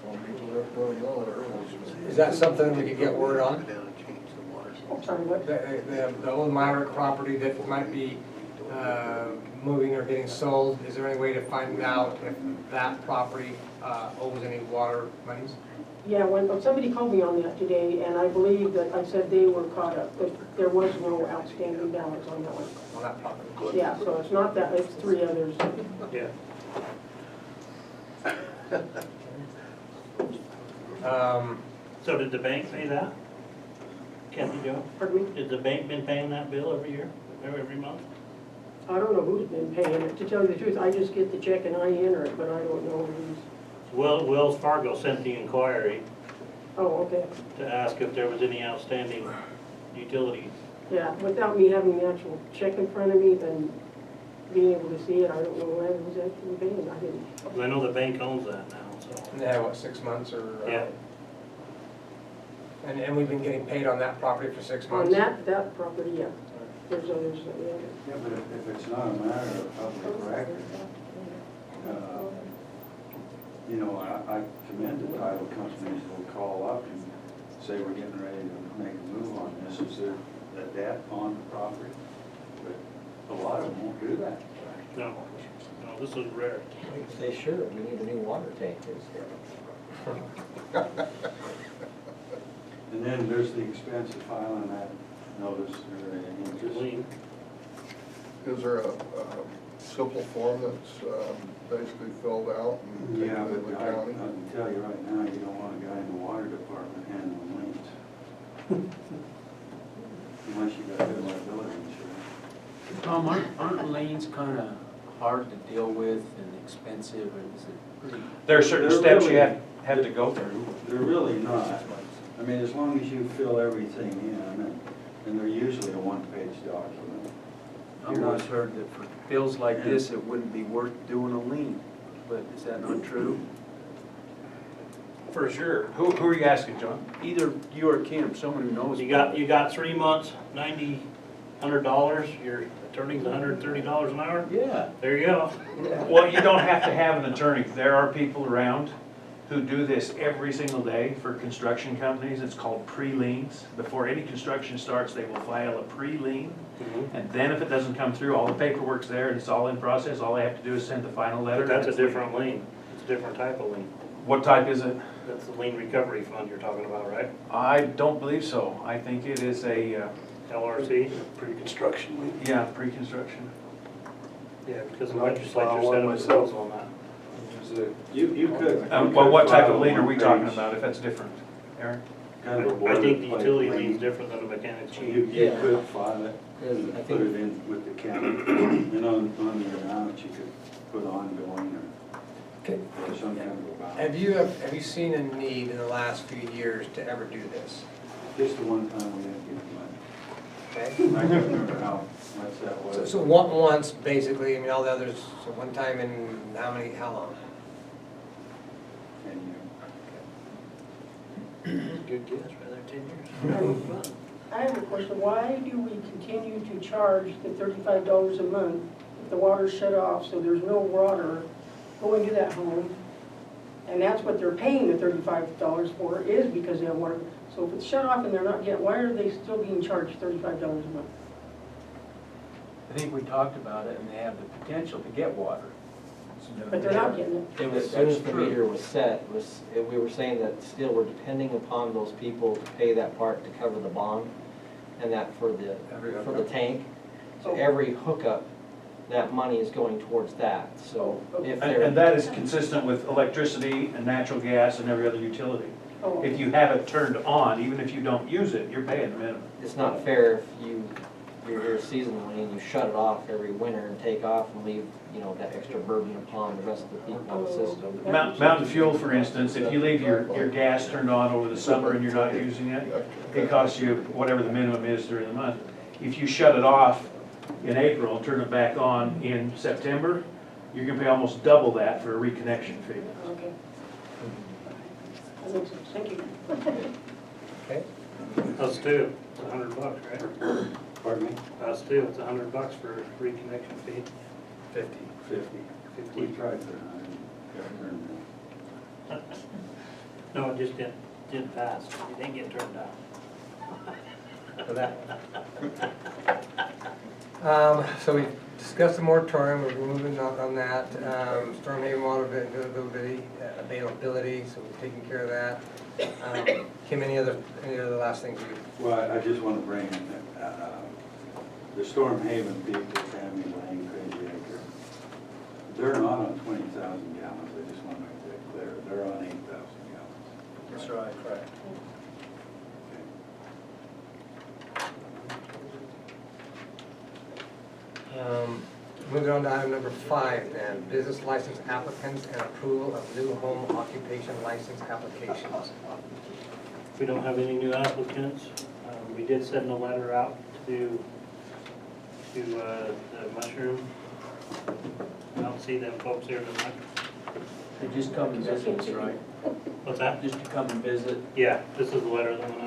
Well, people don't really know what it is. Is that something we could get word on? I'm sorry, what? The old Myrick property that might be moving or getting sold, is there any way to find out if that property owes any water monies? Yeah, when somebody called me on that today, and I believe that I said they were caught up, but there was no outstanding balance on that one. On that property? Yeah, so it's not that, it's three others. Yeah. So did the bank pay that? Kathy Jo? Pardon me? Has the bank been paying that bill every year, or every month? I don't know who's been paying it. To tell you the truth, I just get the check and I enter it, but I don't know who's. Well, Wells Fargo sent the inquiry Oh, okay. to ask if there was any outstanding utilities. Yeah, without me having the actual check in front of me and being able to see it, I don't know who's actually paying. I didn't. 'Cause I know the bank owns that now, so. And they have, what, 6 months or? Yeah. And we've been getting paid on that property for 6 months? On that property, yeah. There's others that we haven't. Yeah, but if it's not a matter of public record, you know, I commend the title companies who'll call up and say, we're getting ready to make a move on this. Is there a debt on the property? But a lot of them won't do that. No, this is rare. Say, sure, we need a new water tank. And then there's the expense of filing that notice or an interest. Lien. Is there a simple form that's basically filled out and taken Yeah, to but the I county? can tell you right now, you don't want a guy in the water department handling liens. Unless you got good liability insurance. Tom, aren't liens kind of hard to deal with and expensive, and is it pretty? There are certain They're steps you really- have to go through. They're really not. I mean, as long as you fill everything in, and they're usually a one-page document. I've always heard that for bills like this, it wouldn't be worth doing a lien, but is that not true? For sure. Who are you asking, John? Either you or Kim, someone who knows. You got 3 months, $100, your attorney's $130 an hour? Yeah. There you go. Well, you don't have to have an attorney. There are people around who do this every single day for construction companies. It's called pre-liens. Before any construction starts, they will file a pre-lien. And then if it doesn't come through, all the paperwork's there, and it's all in process. All they have to do is send the final letter. But that's a and it's different lien. It's a different type of lien. What type is it? That's the lien recovery fund you're talking about, right? I don't believe so. I think it is a, LRC? Pre-construction lien. yeah, pre-construction. Yeah, because the I'd like to legislature file set one up myself. rules on that. You could. Well, what type of lien are we talking about, if that's different? Aaron? Kind of a I think the boilerplate utility lien. lien's different than a mechanic's You lien. you Yeah. could file it, I put think, it in with the county, and on the amount, you could put ongoing Okay. or some kind of a balance. Have you seen a need in the last few years to ever do this? Just the one time we had to give money. Okay. I can't remember how much that was. So once, basically, I mean, all the others, so one time in how long? And Good guess, rather 10 years. I have a question. Why do we continue to charge the $35 a month if the water's shut off, so there's no water going to that home? And that's what they're paying the $35 for, is because they have water. So if it's shut off and they're not getting, why are they still being charged $35 a month? I think we talked about it, and they have the potential to get water. But they're not getting it. as soon as the meter was set, we were saying that still we're depending upon those people to pay that part to cover the bond, and that for the tank. So every hookup, that money is going towards that, so if And they're. that is consistent with electricity and natural gas and every other utility. Oh, If you have it turned on, even if you don't use it, you're paying the minimum. It's not fair if you're here seasonally and you shut it off every winter and take off and leave, that extra burden upon the rest of the people in the system. Mountain Fuel, for instance, if you leave your gas turned on over the summer and you're not using it, it costs you whatever the minimum is during the month. If you shut it off in April and turn it back on in September, you're gonna pay almost double that for a reconnection fee. Okay. That makes sense, thank you. Okay, Us too, it's $100, right? Pardon me? Us too, it's $100 for a reconnection fee. 50. 50. We tried for 100, got turned down. No, it just didn't pass, it didn't get turned down. For that. So we discussed the moratorium, we're moving on that. Storm Haven water availability, so we're taking care of that. Kim, any other last things you? Well, I just want to bring in, the Storm Haven people, Tammy Lane, Crazy Acre, they're not on 20,000 gallons, I just want to make that clear, they're on 8,000 gallons. That's right. Correct. Moving on to item number 5 then, business license applicants and approval of new home occupation license applications. We don't have any new applicants. We did send a letter out to the Mushroom. I don't see them folks here tonight. They just come and visit us, right? What's that? Just to come and visit. Yeah, this is the letter that went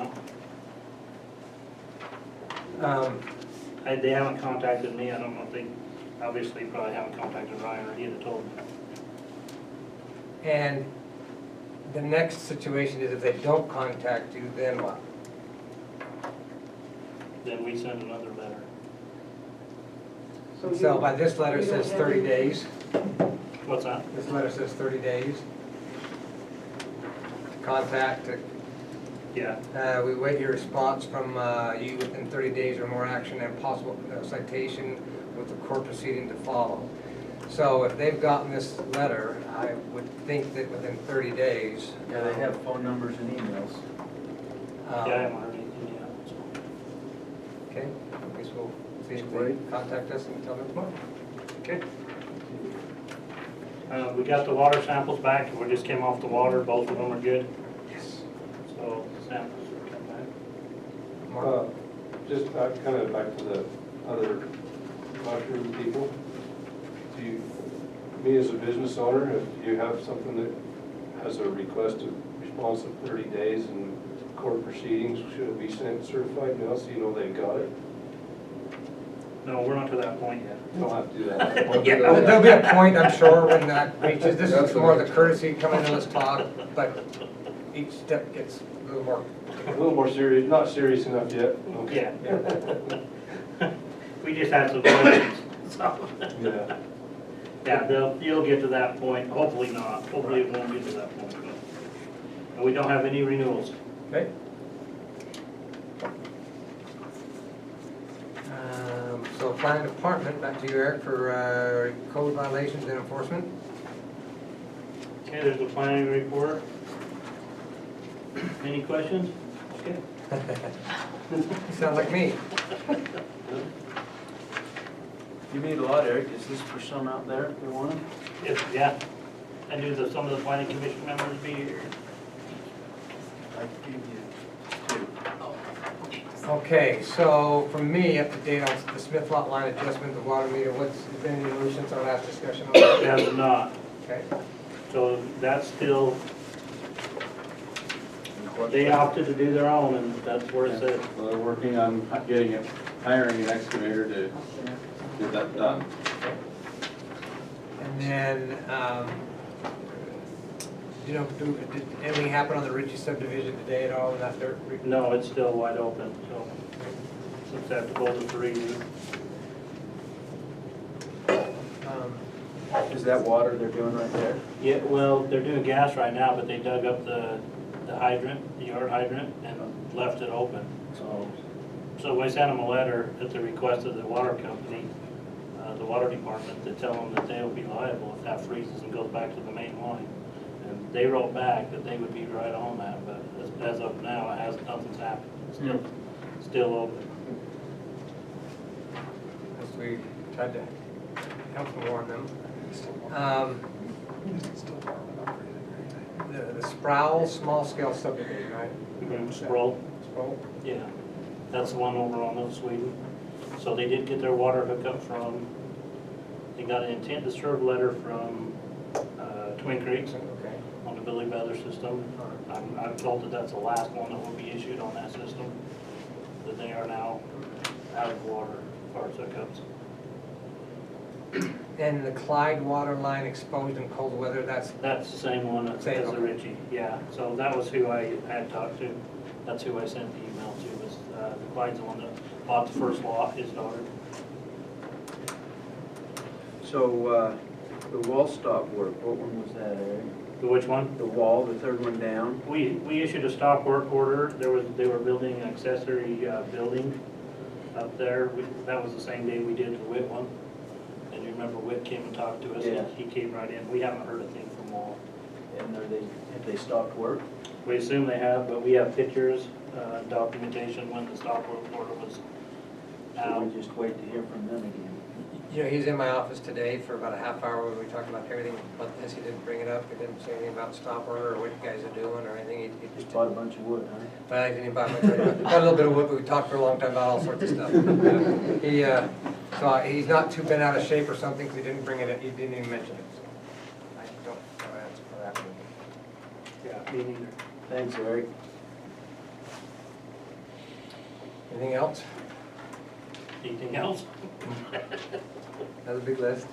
out. They haven't contacted me. I don't know if they, obviously probably haven't contacted Ryan or he'd have told me. And the next situation is if they don't contact you, then what? Then we send another letter. So by this letter it says 30 days. What's that? This letter says 30 days. Contact, Yeah. we wait your response from you within 30 days or more action and possible citation with the court proceeding to follow. So if they've gotten this letter, I would think that within 30 days. Yeah, they have phone numbers and emails. Yeah, I haven't heard anything yet. So. Okay, I guess we'll see if they contact us and tell them tomorrow. Okay. We got the water samples back. We just came off the water. Both of them are good. Yes. So the samples will come back. Mark? Just kind of back to the other mushroom people. Do you, me as a business owner, if you have something that has a request of response in 30 days in court proceedings, should it be sent certified mail so you know they got it? No, we're not to that point yet. You don't have to do that. Yeah, there'll be a point, I'm sure, when that reaches, this is more the courtesy, come in and let's talk, but each step gets a little more. Serious, not serious enough yet. Okay. Yeah. We just had some questions, so. Yeah. Yeah, you'll get to that point, hopefully not, hopefully it won't get to that point. And we don't have any renewals. Okay. So planning department, back to you, Eric, for code violations and enforcement. Okay, there's the planning report. Any questions? Okay. Sounds like me. You meet a lot, Eric. Is this for some out there that want them? Yeah, I knew that some of the planning commission members would be here. I gave you 2. Okay, so for me, up to date on the Smith lot line adjustment, the water meter, what's been the news since our last discussion on that? It has not. Okay. So that's still, they opted to do their own, and that's where it said. So they're working on hiring an excavator to get that done. And then, did anything happen on the Ritchie subdivision today at all in that dirt? No, it's still wide open, so susceptible to freezing. Is that water they're doing right there? Yeah, well, they're doing gas right now, but they dug up the hydrant, the yard hydrant, and left it open. So I sent them a letter at the request of the water company, the water department, to tell them that they'll be liable if that freezes and goes back to the main line. And they wrote back that they would be right on that, but as of now, nothing's happened. It's still open. As we tried to help warn them. The Sproul small scale subdivision, right? Sproul? Sproul? Yeah, that's the one over on Sweden. So they did get their water hookup from, they got an intent to serve letter from Twin Creeks Okay. on the Billy Beather system. I'm told that that's the last one that will be issued on that system, that they are now out of water as far as hookups. And the Clyde water line exposed in cold weather, that's, That's the same one as Same, the okay. Ritchie, yeah. So that was who I had talked to. That's who I sent the email to, was Clyde's the one that bought the first lot, his daughter. So, the wall stop work, what one was that, Eric? Which one? The wall, the third one down? We issued a stop work order. They were building an accessory building up there. That was the same day we did the Witt one. And you remember Witt came and talked to us? Yeah. He came right in. We haven't heard a thing from Wall. And have they stopped work? We assume they have, but we have pictures, documentation when the stop work order was So out. we just wait to hear from them again? you know, he was in my office today for about a half hour when we talked about everything, but this, he didn't bring it up, he didn't say anything about stop order or what you guys are doing or anything, he Just just. bought a bunch of wood, huh? But I didn't buy much, got a little bit of wood, but we talked for a long time about all sorts of stuff. He, so he's not too bent out of shape or something, because he didn't bring it, he didn't even mention it, so. I don't have an answer for that one. Yeah, me neither. Thanks, Eric. Anything else? Anything else? That's a big list.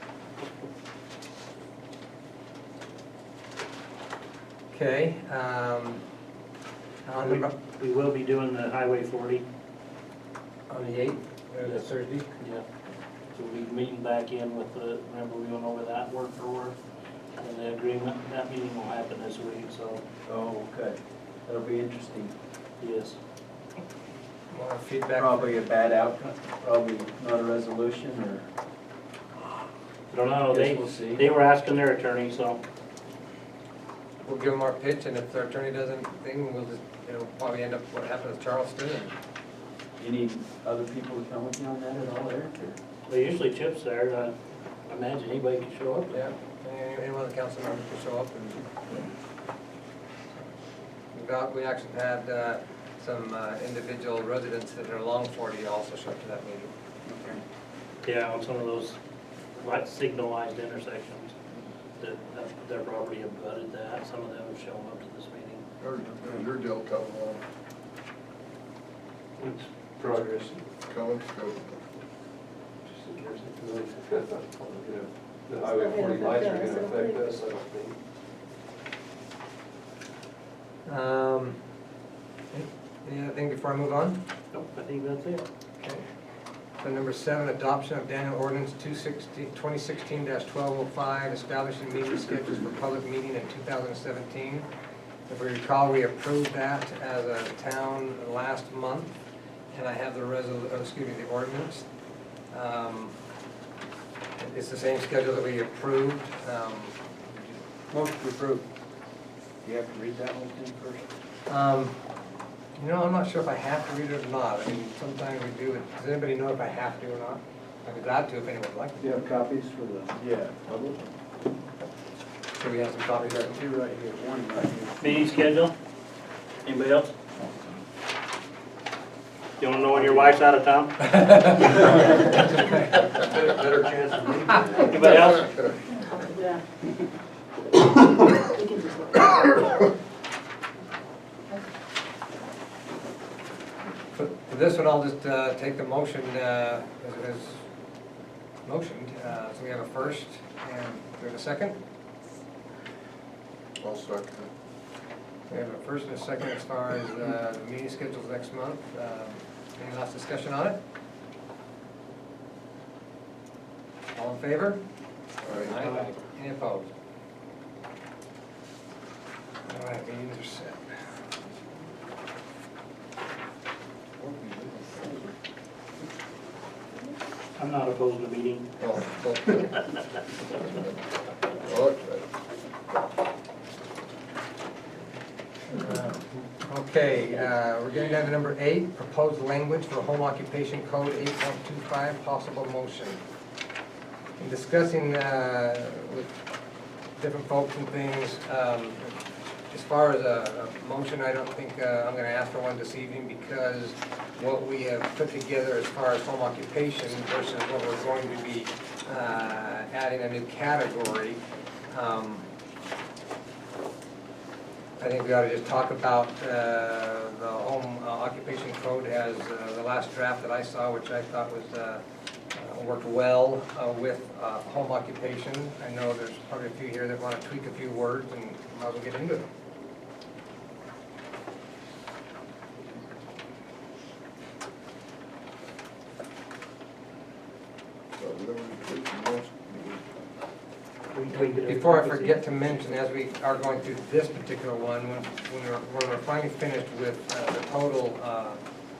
Okay, on the, We will be doing the Highway 40. on the 8th, Yes. Thursday. Yeah. So we'll be meeting back in with the, remember we went over that word for word? And the agreement, that meeting will happen this week, so, Oh, okay. That'll be interesting. yes. More feedback. Probably a bad outcome, probably not a resolution, or? I don't know, Guess we'll see. they were asking their attorney, so, We'll give them our pitch, and if their attorney doesn't think, we'll just, probably end up what happened with Charleston. And You need other people to come with you on that at all, Eric? or- they usually Chip's there, I imagine anybody can show up. Yeah, any one of the council members can show up and. We actually had some individual residents that are along 40 also show up to that meeting. Yeah, on some of those light signalized intersections that their property abutted that, some of them have shown up to this meeting. Or your deal coming along, It's progress. coming, good. The Highway 40 lights are gonna affect us, I don't think. Any other thing before I move on? Nope, I think that's it. Okay. So number 7, adoption of Daniel Ordinance 2016-1205, establishing meeting schedules for public meeting in 2017. If we recall, we approved that as a town last month, and I have the the ordinance. It's the same schedule that we approved. Motion to approve. You have to read that whole thing first? I'm not sure if I have to read it or not. I mean, sometimes we do it. Does anybody know if I have to or not? I'd be glad to if anyone would like Do you have copies for the? Yeah. Public? to. So we have some copies Got right two right here, one right here. Meeting schedule? Anybody else? You wanna know when your wife's out of town? Better chance of me. Anybody else? Yeah. For this one, I'll just take the motion as motioned. So we have a first, and we have a second. I'll second We have a first and a second as far as the meeting schedules next month. Any last discussion on it? All in favor? it. All right. Any opposed? All right, meetings are set. I'm not opposed to meeting. Oh, okay. Okay. Okay, we're getting down to number 8, proposed language for Home Occupation Code 8.25, possible motion. In discussing with different folks and things, as far as a motion, I don't think I'm going to ask for one this evening because what we have put together as far as home occupation versus what we're going to be adding a new category. I think we ought to just talk about the home occupation code as the last draft that I saw, which I thought was worked well with home occupation. I know there's probably a few here that want to tweak a few words, and might as well get into them. So whatever we tweak the most, Before I forget to mention, as we are going through this particular one, when we're finally finished with the total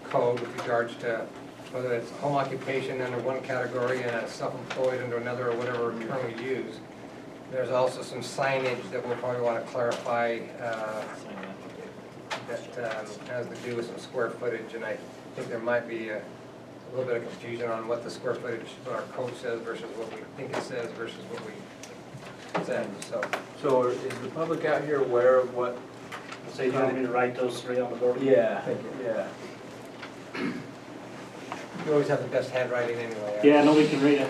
code with regards to whether it's home occupation under one category and a self-employed under another, or whatever term we use, there's also some signage that we'll probably want to clarify that has to do with some square footage, and I think there might be a little bit of confusion on what the square footage of our code says versus what we think it says versus what we said, so. So is the public out here aware of what? So you want me to write those three on the board? Yeah, Thank you. yeah. You always have the best handwriting anyway. Yeah, nobody can read it.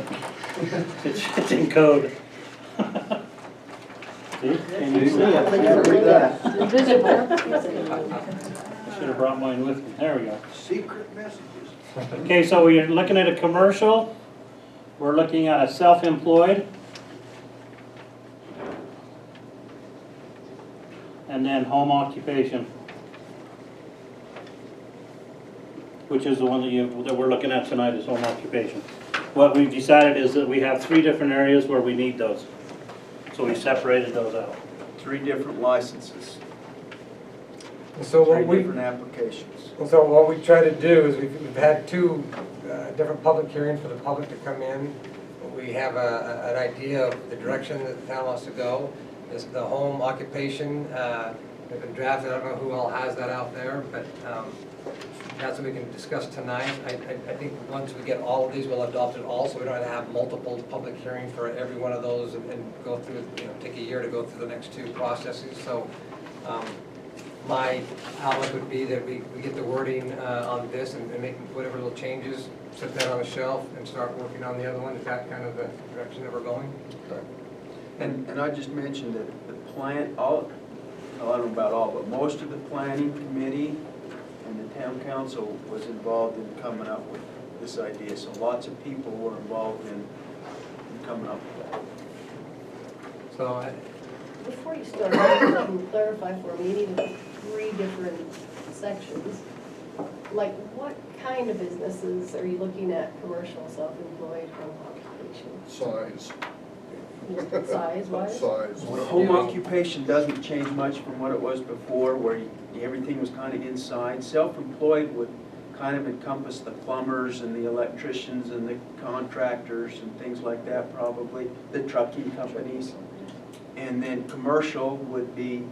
It's in code. See? Can you see it? Invisible. Should have brought mine with me. There we go. Secret messages. Okay, so we're looking at a commercial. We're looking at a self-employed. And then home occupation, which is the one that we're looking at tonight, is home occupation. What we've decided is that we have 3 different areas where we need those. So we separated those out. 3 different licenses, So 3 what we, different applications. so what we try to do is we've had 2 different public hearings for the public to come in. We have an idea of the direction that the town wants to go. This, the home occupation, they've been drafted, I don't know who all has that out there, but that's what we can discuss tonight. I think once we get all of these, we'll adopt it all, so we don't have to have multiple public hearings for every one of those and go through, take a year to go through the next 2 processes. So my outlook would be that we get the wording on this and make whatever little changes, set that on the shelf and start working on the other one. Is that kind of the direction that we're going? And I just mentioned that the I don't know about all, but most of the planning committee and the town council was involved in coming up with this idea. So lots of people were involved in coming up with that. So Before you start, can you clarify for me, you need 3 different sections. Like, what kind of businesses are you looking at? Commercial, self-employed, home occupation? size. Size-wise? Size. Home occupation doesn't change much from what it was before, where everything was kind of inside. Self-employed would kind of encompass the plumbers and the electricians and the contractors and things like that probably, the trucking companies. And then commercial would be,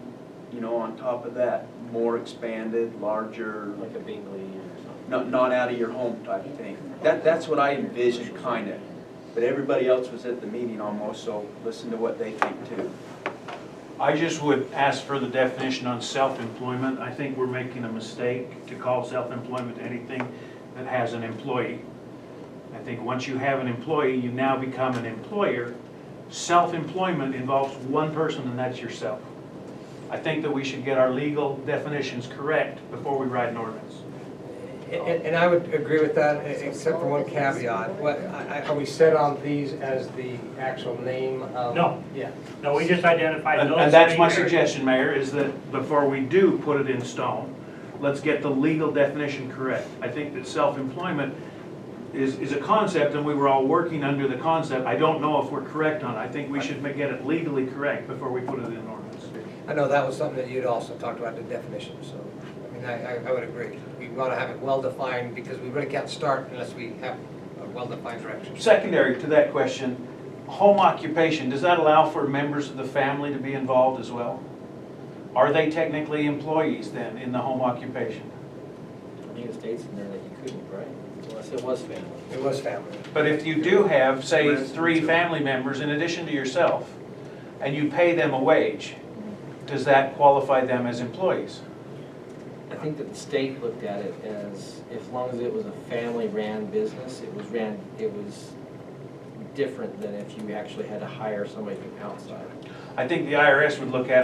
on top of that, more expanded, larger, Like a Bingley or something. not out of your home type of thing. That's what I envisioned, kind of. But everybody else was at the meeting almost, so listen to what they think too. I just would ask for the definition on self-employment. I think we're making a mistake to call self-employment anything that has an employee. I think once you have an employee, you now become an employer. Self-employment involves one person, and that's yourself. I think that we should get our legal definitions correct before we write an ordinance. And I would agree with that, except for one caveat. Are we set on these as the actual name of? No. Yeah. No, we just identified those. And that's 3 my areas. suggestion, Mayor, is that before we do put it in stone, let's get the legal definition correct. I think that self-employment is a concept, and we were all working under the concept. I don't know if we're correct on it. I think we should get it legally correct before we put it in ordinance. I know that was something that you'd also talked about, the definition, so, I would agree. We want to have it well-defined, because we really can't start unless we have a well-defined direction. Secondary to that question, home occupation, does that allow for members of the family to be involved as well? Are they technically employees then in the home occupation? I think it states in there that you couldn't, right? Unless it was family. It was family. But if you do have, say, 3 family members in addition to yourself, and you pay them a wage, does that qualify them as employees? I think that the state looked at it as long as it was a family-ran business, it was different than if you actually had to hire somebody from outside. I think the IRS would look at it